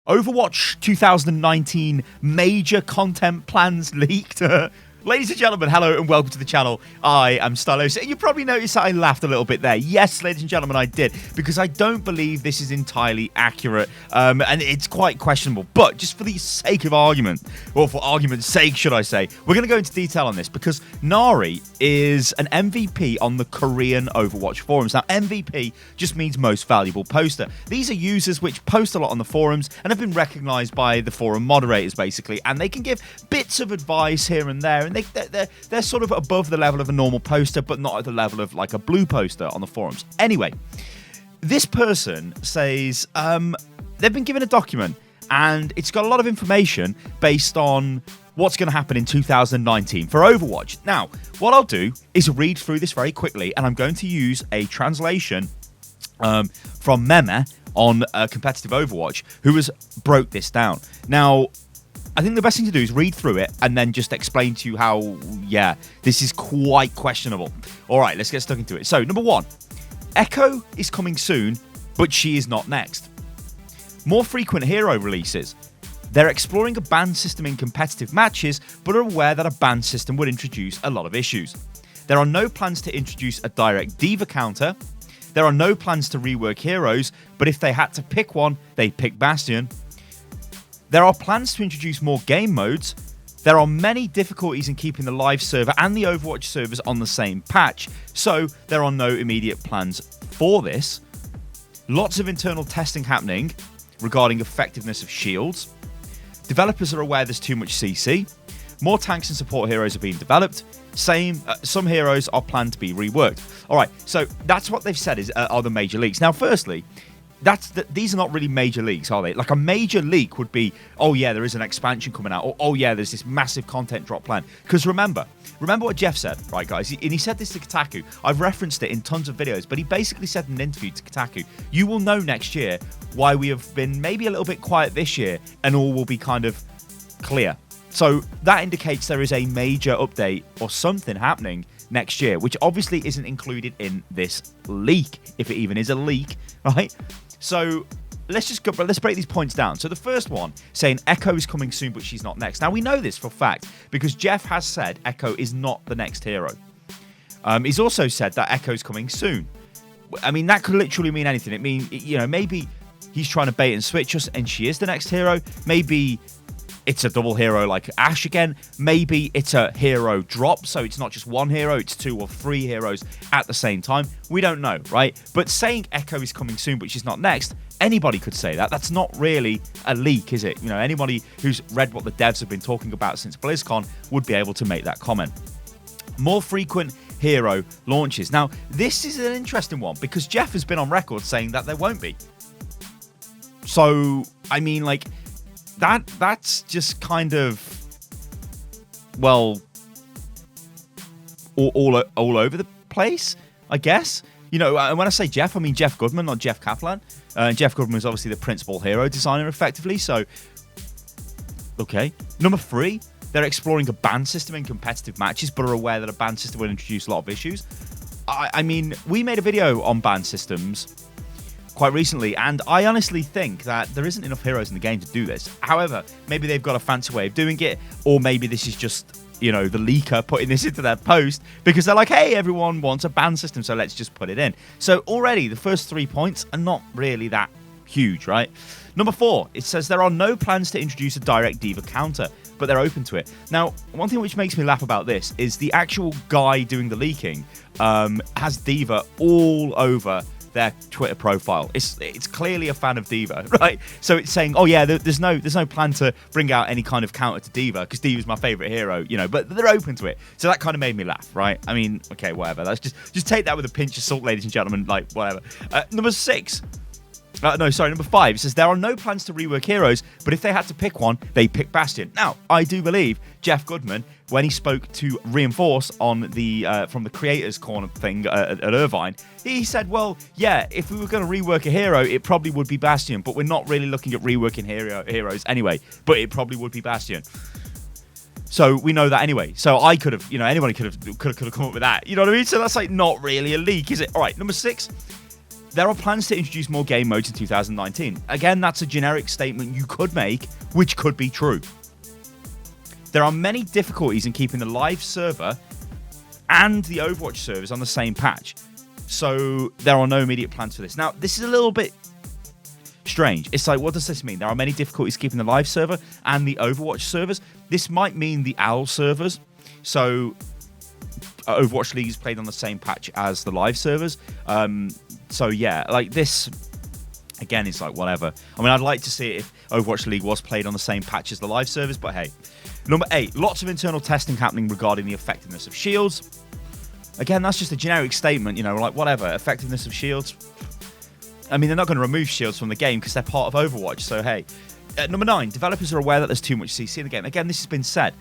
Overwatch 2019 major content plans leaked. Ladies and gentlemen, hello and welcome to the channel. I am Stylosa. You probably noticed that I laughed a little bit there. Yes, ladies and gentlemen, I did, because I don't believe this is entirely accurate, and it's quite questionable. But just for the sake of argument, or for argument's sake, should I say, we're going to go into detail on this, because Nari is an MVP on the Korean Overwatch forums. Now, MVP just means most valuable poster. These are users which post a lot on the forums and have been recognized by the forum moderators, basically, and they can give bits of advice here and there, and they're sort of above the level of a normal poster, but not at the level of like a blue poster on the forums. Anyway, this person says they've been given a document, and it's got a lot of information based on what's going to happen in 2019 for Overwatch. Now, what I'll do is read through this very quickly, and I'm going to use a translation from Meme on competitive Overwatch, who has broke this down. Now, I think the best thing to do is read through it and then just explain to you how, yeah, this is quite questionable. All right, let's get stuck into it. So, number one, Echo is coming soon, but she is not next. More frequent hero releases. They're exploring a ban system in competitive matches, but are aware that a ban system would introduce a lot of issues. There are no plans to introduce a direct diva counter. There are no plans to rework heroes, but if they had to pick one, they'd pick Bastion. There are plans to introduce more game modes. There are many difficulties in keeping the live server and the Overwatch servers on the same patch, so there are no immediate plans for this. Lots of internal testing happening regarding effectiveness of shields. Developers are aware there's too much CC. More tanks and support heroes are being developed. Some heroes are planned to be reworked. All right, so that's what they've said are the major leaks. Now, firstly, these are not really major leaks, are they? Like, a major leak would be, oh yeah, there is an expansion coming out, or oh yeah, there's this massive content drop plan. Because remember what Jeff said, right, guys? And he said this to Kotaku. I've referenced it in tons of videos, but he basically said in an interview to Kotaku, you will know next year why we have been maybe a little bit quiet this year, and all will be kind of clear. So that indicates there is a major update or something happening next year, which obviously isn't included in this leak, if it even is a leak, right? So let's break these points down. So the first one, saying Echo is coming soon, but she's not next. Now, we know this for a fact because Jeff has said Echo is not the next hero. He's also said that Echo's coming soon. I mean, that could literally mean anything. It means, you know, maybe he's trying to bait and switch us and she is the next hero. Maybe it's a double hero like Ashe again. Maybe it's a hero drop, so it's not just one hero, it's 2 or 3 heroes at the same time. We don't know, right? But saying Echo is coming soon, but she's not next, anybody could say that. That's not really a leak, is it? You know, anybody who's read what the devs have been talking about since BlizzCon would be able to make that comment. More frequent hero launches. Now, this is an interesting one because Jeff has been on record saying that there won't be. So, I mean, like, that's just kind of, well, all over the place, I guess. You know, and when I say Jeff, I mean Jeff Goodman, not Jeff Kaplan. Jeff Goodman is obviously the principal hero designer, effectively. So, okay. Number 3, they're exploring a ban system in competitive matches, but are aware that a ban system will introduce a lot of issues. I mean, we made a video on ban systems quite recently, and I honestly think that there isn't enough heroes in the game to do this. However, maybe they've got a fancy way of doing it, or maybe this is just, you know, the leaker putting this into their post because they're like, hey, everyone wants a ban system, so let's just put it in. So already the first 3 points are not really that huge, right? Number 4, it says there are no plans to introduce a direct diva counter, but they're open to it. Now, one thing which makes me laugh about this is the actual guy doing the leaking has diva all over their Twitter profile. It's clearly a fan of D.Va, right? So it's saying, oh yeah, there's no plan to bring out any kind of counter to D.Va because D.Va's my favorite hero, you know. But they're open to it, so that kind of made me laugh, right? I mean, okay, whatever. That's just take that with a pinch of salt, ladies and gentlemen. Like, whatever. Number 5. It says there are no plans to rework heroes, but if they had to pick one, they pick Bastion. Now, I do believe Jeff Goodman, when he spoke to Reinforce on the from the Creators Corner thing at Irvine, he said, well, yeah, if we were going to rework a hero, it probably would be Bastion, but we're not really looking at reworking heroes anyway, but it probably would be Bastion. So we know that anyway. So I could have, you know, anybody could have come up with that. You know what I mean? So that's like not really a leak, is it? All right, number 6. There are plans to introduce more game modes in 2019. Again, that's a generic statement you could make, which could be true. There are many difficulties in keeping the live server and the Overwatch servers on the same patch. So there are no immediate plans for this. Now, this is a little bit strange. It's like, what does this mean? There are many difficulties keeping the live server and the Overwatch servers. This might mean the OWL servers. So Overwatch League is played on the same patch as the live servers. So yeah, like this, again, it's like whatever. I mean, I'd like to see it if Overwatch League was played on the same patch as the live servers, but hey. Number 8, lots of internal testing happening regarding the effectiveness of shields. Again, that's just a generic statement, you know, like whatever, effectiveness of shields. I mean, they're not going to remove shields from the game because they're part of Overwatch, so hey. Number 9, developers are aware that there's too much CC in the game. Again, this has been said.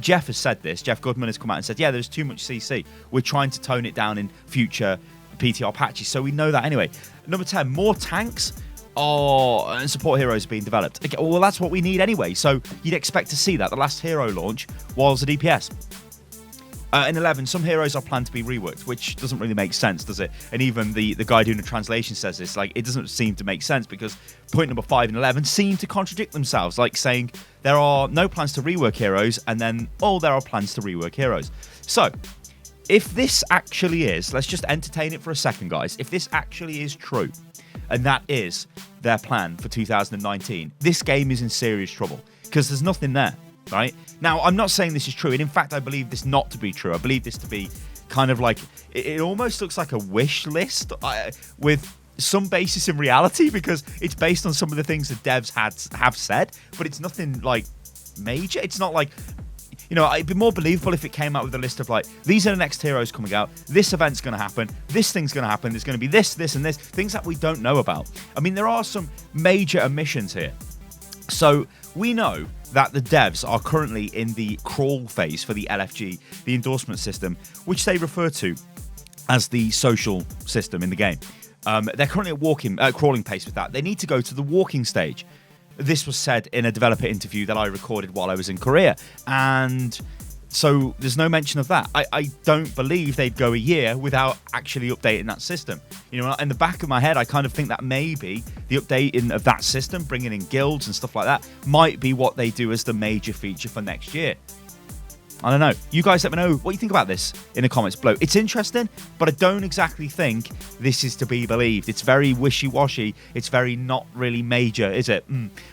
Jeff has said this. Jeff Goodman has come out and said, yeah, there's too much CC. We're trying to tone it down in future PTR patches, so we know that anyway. Number 10, more tanks and support heroes are being developed. Okay, well, that's what we need anyway, so you'd expect to see that. The last hero launch was a DPS. In 11, some heroes are planned to be reworked, which doesn't really make sense, does it? And even the guy doing the translation says this, like, it doesn't seem to make sense because point number 5 and 11 seem to contradict themselves, like saying there are no plans to rework heroes and then, oh, there are plans to rework heroes. So, if this actually is, let's just entertain it for a second, guys. If this actually is true, and that is their plan for 2019, this game is in serious trouble because there's nothing there. Right? Now, I'm not saying this is true, and in fact, I believe this not to be true. I believe this to be kind of like, it almost looks like a wish list with some basis in reality because it's based on some of the things that devs have said, but it's nothing like major. It's not like, you know, it'd be more believable if it came out with a list of like, these are the next heroes coming out, this event's going to happen, this thing's going to happen, there's going to be this, this, and this, things that we don't know about. I mean, there are some major omissions here. So we know that the devs are currently in the crawl phase for the LFG, the endorsement system, which they refer to as the social system in the game. They're currently at crawling pace with that. They need to go to the walking stage. This was said in a developer interview that I recorded while I was in Korea. And so there's no mention of that. I don't believe they'd go a year without actually updating that system. You know, in the back of my head, I kind of think that maybe the updating of that system, bringing in guilds and stuff like that, might be what they do as the major feature for next year. I don't know. You guys let me know what you think about this in the comments below. It's interesting, but I don't exactly think this is to be believed. It's very wishy-washy. It's very not really major, is it?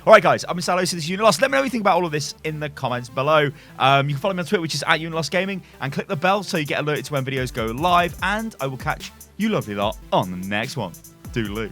All right, guys. I'm Stylosa. This is Unilost. Let me know what you think about all of this in the comments below. You can follow me on Twitter, which is @UnilostGaming, and click the bell so you get alerted to when videos go live. And I will catch you lovely lot on the next one. Toodaloo.